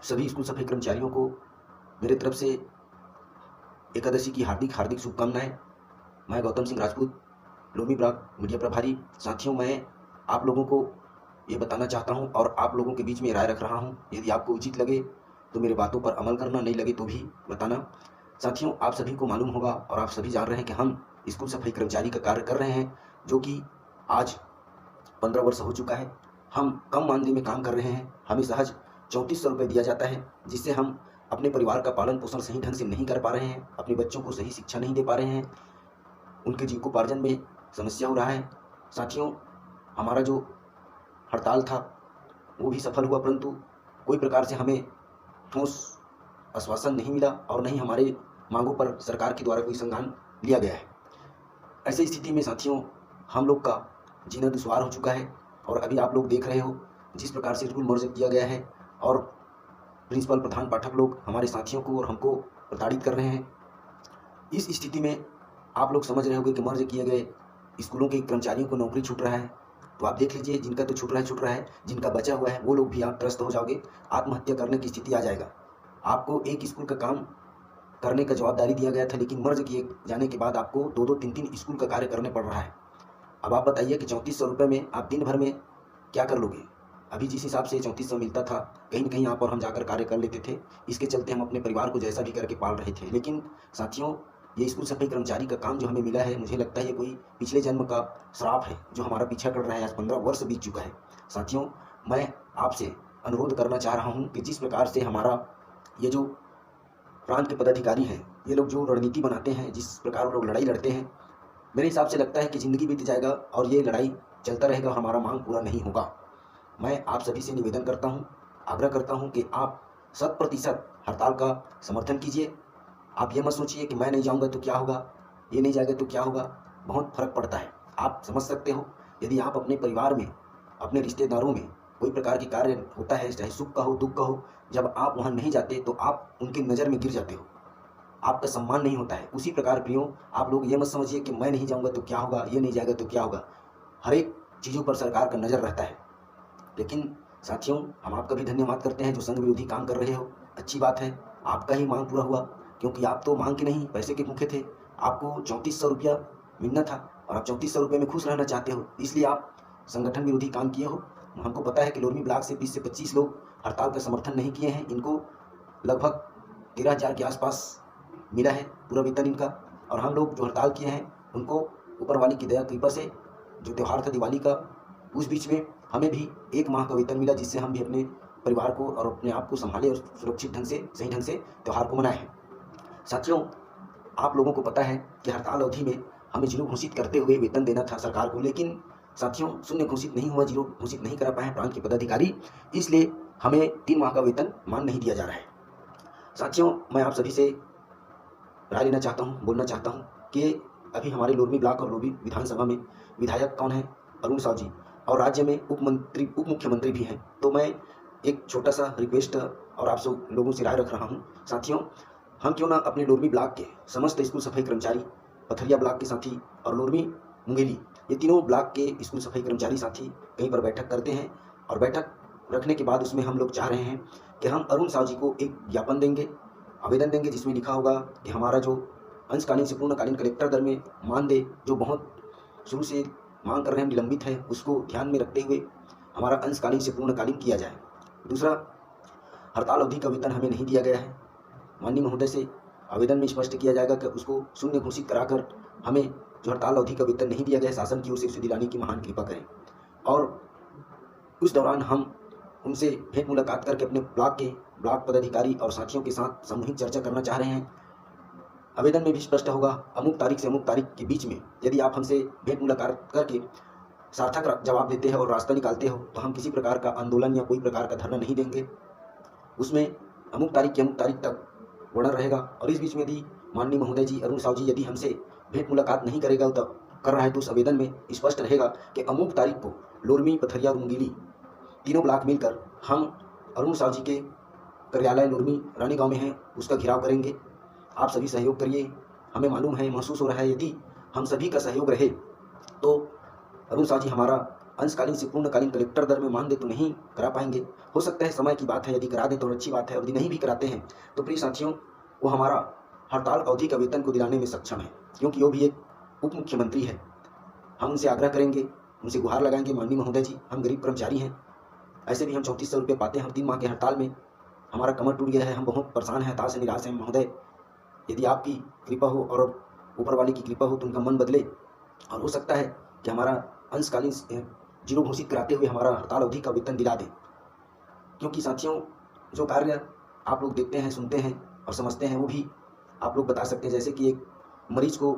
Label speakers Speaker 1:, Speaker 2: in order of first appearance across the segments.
Speaker 1: सभी स्कूल सफाई कर्मचारियों को मेरे तरफ से एकादशी की हार्दिक हार्दिक शुभकामनाएं। मैं Gautam Singh Rajput, loamy block media प्रभारी। साथियों, मैं आप लोगों को ये बताना चाहता हूं और आप लोगों के बीच में राय रख रहा हूं। यदि आपको उचित लगे तो मेरे बातों पर अमल करना, नहीं लगे तो भी बताना। साथियों, आप सभी को मालूम होगा और आप सभी जान रहे हैं कि हम स्कूल सफाई कर्मचारी का कार्य कर रहे हैं, जो कि आज 15 वर्ष हो चुका है। हम कम मानदेय में काम कर रहे हैं। हमें सहज 3400 रुपये दिया जाता है, जिससे हम अपने परिवार का पालन पोषण सही ढंग से नहीं कर पा रहे हैं, अपने बच्चों को सही शिक्षा नहीं दे पा रहे हैं, उनके जीविकोपार्जन में समस्या हो रहा है। साथियों, हमारा जो हड़ताल था वो भी सफल हुआ, परंतु कोई प्रकार से हमें ठोस आश्वासन नहीं मिला और नहीं हमारे मांगों पर सरकार के द्वारा कोई संज्ञान लिया गया है। ऐसी स्थिति में साथियों, हम लोग का जीना दुश्वार हो चुका है और अभी आप लोग देख रहे हो जिस प्रकार से रूल मर्ज किया गया है और प्रिंसिपल, प्रधान, पाठक लोग हमारे साथियों को और हमको प्रताड़ित कर रहे हैं। इस स्थिति में आप लोग समझ रहे होंगे कि मर्ज किए गए स्कूलों के कर्मचारियों को नौकरी छूट रहा है। तो आप देख लीजिए, जिनका तो छूट रहा है, जिनका बचा हुआ है वो लोग भी आप त्रस्त हो जाओगे, आत्महत्या करने की स्थिति आ जाएगा। आपको एक स्कूल का काम करने का जवाबदारी दिया गया था, लेकिन मर्ज किए जाने के बाद आपको 2-2, 3-3 स्कूल का कार्य करने पड़ रहा है। अब आप बताइए कि 3400 रुपये में आप दिन भर में क्या कर लोगे। अभी जिस हिसाब से 3400 मिलता था, कहीं न कहीं आप और हम जाकर कार्य कर लेते थे। इसके चलते हम अपने परिवार को जैसा भी करके पाल रहे थे। लेकिन साथियों, ये स्कूल सफाई कर्मचारी का काम जो हमें मिला है, मुझे लगता है ये कोई पिछले जन्म का श्राप है जो हमारा पीछा कर रहा है। आज 15 वर्ष बीत चुका है। साथियों, मैं आपसे अनुरोध करना चाह रहा हूँ कि जिस प्रकार से हमारा ये जो प्रांत के पदाधिकारी हैं, ये लोग जो रणनीति बनाते हैं, जिस प्रकार वो लोग लड़ाई लड़ते हैं, मेरे हिसाब से लगता है कि ज़िंदगी बीत जाएगा और ये लड़ाई चलता रहेगा, हमारा मांग पूरा नहीं होगा। मैं आप सभी से निवेदन करता हूँ, आग्रह करता हूँ कि आप 100% हड़ताल का समर्थन कीजिए। आप ये मत सोचिए कि मैं नहीं जाऊँगा तो क्या होगा, ये नहीं जाएगा तो क्या होगा। बहुत फ़र्क पड़ता है। आप समझ सकते हो, यदि आप अपने परिवार में, अपने रिश्तेदारों में कोई प्रकार की कार्य होता है, चाहे सुख का हो, दुख का हो, जब आप वहाँ नहीं जाते तो आप उनकी नज़र में गिर जाते हो, आपका सम्मान नहीं होता है। उसी प्रकार प्रियो, आप लोग ये मत समझिए कि मैं नहीं जाऊँगा तो क्या होगा, ये नहीं जाएगा तो क्या होगा। हर एक चीज़ों पर सरकार का नज़र रहता है। लेकिन साथियों, हम आपका भी धन्यवाद करते हैं जो संघ विरोधी काम कर रहे हो। अच्छी बात है, आपका ही मांग पूरा हुआ, क्योंकि आप तो मांग के नहीं, पैसे के भूखे थे। आपको 3400 रुपया मिलना था और आप 3400 रुपये में खुश रहना चाहते हो, इसलिए आप संगठन विरोधी काम किए हो। हमको पता है कि लोरमी ब्लॉक से 20 से 25 लोग हड़ताल का समर्थन नहीं किए हैं। इनको लगभग 13,000 के आसपास मिला है पूरा वेतन इनका। और हम लोग जो हड़ताल किए हैं उनको ऊपर वाली की दया कृपा से, जो त्यौहार था दिवाली का, उस बीच में हमें भी 1 माह का वेतन मिला, जिससे हम भी अपने परिवार को और अपने आप को संभाले और सुरक्षित ढंग से, सही ढंग से त्यौहार को मनाए हैं। साथियों, आप लोगों को पता है कि हड़ताल अवधि में हमें जीरो घोषित करते हुए वेतन देना था सरकार को, लेकिन साथियों शून्य घोषित नहीं हुआ, जीरो घोषित नहीं करा पाए प्रांत के पदाधिकारी, इसलिए हमें 3 माह का वेतन मान नहीं दिया जा रहा है। साथियों, मैं आप सभी से राय लेना चाहता हूँ, बोलना चाहता हूँ कि अभी हमारे लोरमी ब्लॉक और लोरमी विधानसभा में विधायक कौन है? अरुण साव जी, और राज्य में उप मुख्यमंत्री भी हैं। तो मैं एक छोटा सा रिक्वेस्ट और आप सब लोगों से राय रख रहा हूँ। साथियों, हम क्यों ना अपने लोरमी ब्लॉक के समस्त स्कूल सफाई कर्मचारी, पथरिया ब्लॉक के साथी और लोरमी मुंगेली, ये तीनों ब्लॉक के स्कूल सफाई कर्मचारी साथी कहीं पर बैठक करते हैं, और बैठक रखने के बाद उसमें हम लोग चाह रहे हैं कि हम अरुण साव जी को एक ज्ञापन देंगे, आवेदन देंगे, जिसमें लिखा होगा कि हमारा जो अंशकालीन से पूर्णकालीन कलेक्टर दर में मानदेय जो बहुत शुरू से मांग कर रहे हैं, निलंबित है, उसको ध्यान में रखते हुए हमारा अंशकालीन से पूर्णकालीन किया जाए। दूसरा, हड़ताल अवधि का वेतन हमें नहीं दिया गया है। माननीय महोदय से आवेदन में स्पष्ट किया जाएगा कि उसको शून्य घोषित कराकर हमें जो हड़ताल अवधि का वेतन नहीं दिया गया है, शासन की ओर से उसे दिलाने की महान कृपा करें। और उस दौरान हम उनसे भेंट मुलाकात करके अपने ब्लॉक के ब्लॉक पदाधिकारी और साथियों के साथ सामूहिक चर्चा करना चाह रहे हैं। आवेदन में भी स्पष्ट होगा, अमुक तारीख से अमुक तारीख के बीच में यदि आप हमसे भेंट मुलाकात करके सार्थक जवाब देते हैं और रास्ता निकालते हो, तो हम किसी प्रकार का आंदोलन या कोई प्रकार का धरना नहीं देंगे। उसमें अमुक तारीख की अमुक तारीख तक वर्णन रहेगा। और इस बीच में यदि माननीय महोदय जी, अरुण साव जी यदि हमसे भेंट मुलाकात नहीं करेगा तो कर रहा है, तो उस आवेदन में स्पष्ट रहेगा कि अमुक तारीख को लोरमी, पथरिया और मुंगेली तीनों ब्लॉक मिलकर हम अरुण साव जी के कार्यालय लोरमी रानी गांव में है, उसका घेराव करेंगे। आप सभी सहयोग करिए। हमें मालूम है, महसूस हो रहा है, यदि हम सभी का सहयोग रहे तो अरुण साव जी हमारा अंशकालीन से पूर्णकालीन कलेक्टर दर में मानदेय तो नहीं करा पाएंगे। हो सकता है समय की बात है, यदि करा दें तो अच्छी बात है, और यदि नहीं भी कराते हैं तो प्रिय साथियों वो हमारा हड़ताल अवधि का वेतन को दिलाने में सक्षम है, क्योंकि वो भी एक उप मुख्यमंत्री है। हम उनसे आग्रह करेंगे, उनसे गुहार लगाएंगे, माननीय महोदय जी हम गरीब कर्मचारी हैं, ऐसे भी हम 3400 रुपये पाते हैं, हम 3 माह के हड़ताल में हमारा कमर टूट गया है, हम बहुत परेशान हैं, हताश हैं, निराश हैं महोदय। यदि आपकी कृपा हो और ऊपर वाले की कृपा हो तो उनका मन बदले और हो सकता है कि हमारा अंशकालीन जीरो घोषित कराते हुए हमारा हड़ताल अवधि का वेतन दिला दें। क्योंकि साथियों जो कार्य आप लोग देखते हैं, सुनते हैं और समझते हैं वो भी आप लोग बता सकते हैं। जैसे कि एक मरीज को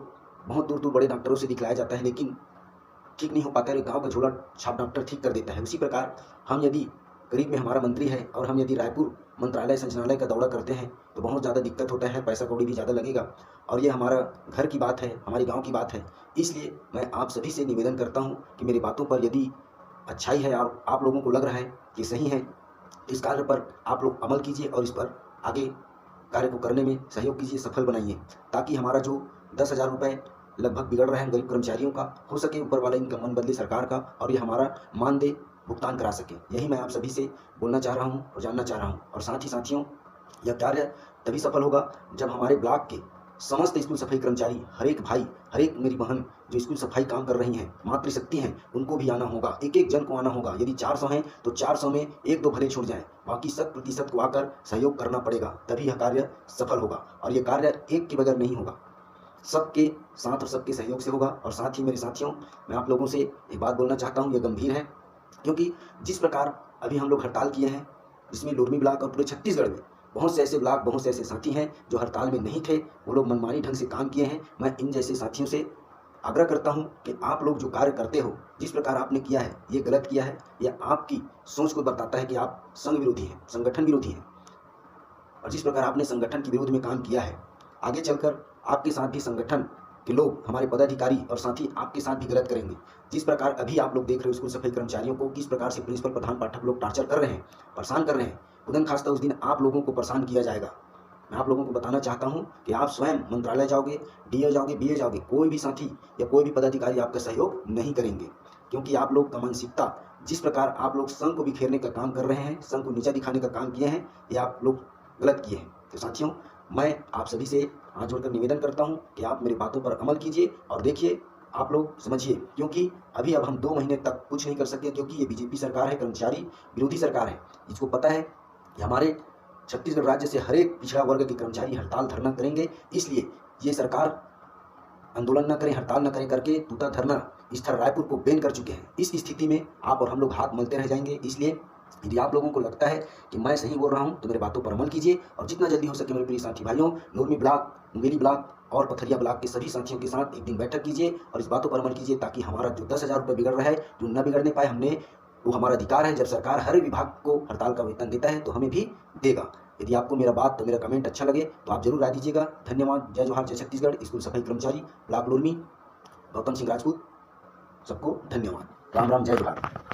Speaker 1: बहुत दूर दूर बड़े डॉक्टरों से दिखलाया जाता है लेकिन ठीक नहीं हो पाता है, गांव का झोला छाप डॉक्टर ठीक कर देता है। उसी प्रकार हम यदि करीब में हमारा मंत्री है और हम यदि रायपुर मंत्रालय संचालनालय का दौरा करते हैं तो बहुत ज़्यादा दिक्कत होता है, पैसा कौड़ी भी ज़्यादा लगेगा और ये हमारा घर की बात है, हमारे गांव की बात है। इसलिए मैं आप सभी से निवेदन करता हूं कि मेरी बातों पर यदि अच्छाई है, आप लोगों को लग रहा है कि सही है, इस कार्य पर आप लोग अमल कीजिए और इस पर आगे कार्य को करने में सहयोग कीजिए, सफल बनाइए, ताकि हमारा जो 10,000 रुपये लगभग बिगड़ रहा है गरीब कर्मचारियों का, हो सके ऊपर वाला इनका मन बदले सरकार का और ये हमारा मानदेय भुगतान करा सके। यही मैं आप सभी से बोलना चाह रहा हूं और जानना चाह रहा हूं। और साथ ही साथियों यह कार्य तभी सफल होगा जब हमारे ब्लॉक के समस्त स्कूल सफाई कर्मचारी, हर एक भाई, हर एक मेरी बहन जो स्कूल सफाई काम कर रही हैं, मातृशक्ति हैं, उनको भी आना होगा, एक एक जन को आना होगा। यदि 400 हैं तो 400 में 1-2 भले छूट जाएं, बाकी 100% को आकर सहयोग करना पड़ेगा, तभी यह कार्य सफल होगा। और यह कार्य एक के बगैर नहीं होगा, सबके साथ और सबके सहयोग से होगा। और साथ ही मेरे साथियों मैं आप लोगों से एक बात बोलना चाहता हूँ, यह गंभीर है, क्योंकि जिस प्रकार अभी हम लोग हड़ताल किए हैं जिसमें लोरमी ब्लॉक और पूरे छत्तीसगढ़ में बहुत से ऐसे ब्लॉक, बहुत से ऐसे साथी हैं जो हड़ताल में नहीं थे, वो लोग मनमानी ढंग से काम किए हैं। मैं इन जैसे साथियों से आग्रह करता हूं कि आप लोग जो कार्य करते हो, जिस प्रकार आपने किया है ये गलत किया है, यह आपकी सोच को बताता है कि आप संघ विरोधी हैं, संगठन विरोधी हैं। और जिस प्रकार आपने संगठन के विरोध में काम किया है, आगे चलकर आपके साथ भी संगठन के लोग, हमारे पदाधिकारी और साथी आपके साथ भी गलत करेंगे। जिस प्रकार अभी आप लोग देख रहे हो स्कूल सफाई कर्मचारियों को किस प्रकार से प्रिंसिपल, प्रधान, पाठक लोग टार्चर कर रहे हैं, परेशान कर रहे हैं, खुदन खास्ता उस दिन आप लोगों को परेशान किया जाएगा। मैं आप लोगों को बताना चाहता हूं कि आप स्वयं मंत्रालय जाओगे, डीए जाओगे, बीए जाओगे, कोई भी साथी या कोई भी पदाधिकारी आपका सहयोग नहीं करेंगे, क्योंकि आप लोग का मानसिकता, जिस प्रकार आप लोग संघ को बिखेरने का काम कर रहे हैं, संघ को नीचा दिखाने का काम किए हैं, ये आप लोग गलत किए हैं। तो साथियों मैं आप सभी से हाथ जोड़कर निवेदन करता हूं कि आप मेरी बातों पर अमल कीजिए और देखिए, आप लोग समझिए, क्योंकि अभी अब हम 2 महीने तक कुछ नहीं कर सकते, क्योंकि ये बीजेपी सरकार है, कर्मचारी विरोधी सरकार है। इसको पता है कि हमारे छत्तीसगढ़ राज्य से हर एक पिछड़ा वर्ग के कर्मचारी हड़ताल धरना करेंगे, इसलिए ये सरकार आंदोलन न करें, हड़ताल न करें करके तूता धरना स्थल रायपुर को बैन कर चुके हैं। इस स्थिति में आप और हम लोग हाथ मलते रह जाएंगे। इसलिए यदि आप लोगों को लगता है कि मैं सही बोल रहा हूं तो मेरे बातों पर अमल कीजिए और जितना जल्दी हो सके मेरे प्रिय साथी भाइयों, लोरमी ब्लॉक, मुंगेली ब्लॉक और पथरिया ब्लॉक के सभी साथियों के साथ एक दिन बैठक कीजिए और इस बातों पर अमल कीजिए, ताकि हमारा जो 10,000 रुपये बिगड़ रहा है, जो न बिगड़ने पाए, हमने वो हमारा अधिकार है। जब सरकार हर विभाग को हड़ताल का वेतन देता है तो हमें भी देगा। यदि आपको मेरा बात, तो मेरा कमेंट अच्छा लगे तो आप जरूर राय दीजिएगा। धन्यवाद। जय जोहार, जय छत्तीसगढ़। स्कूल सफाई कर्मचारी ब्लॉक लोरमी, गौतम सिंह राजपूत, सबको धन्यवाद। राम राम, जय जोहार।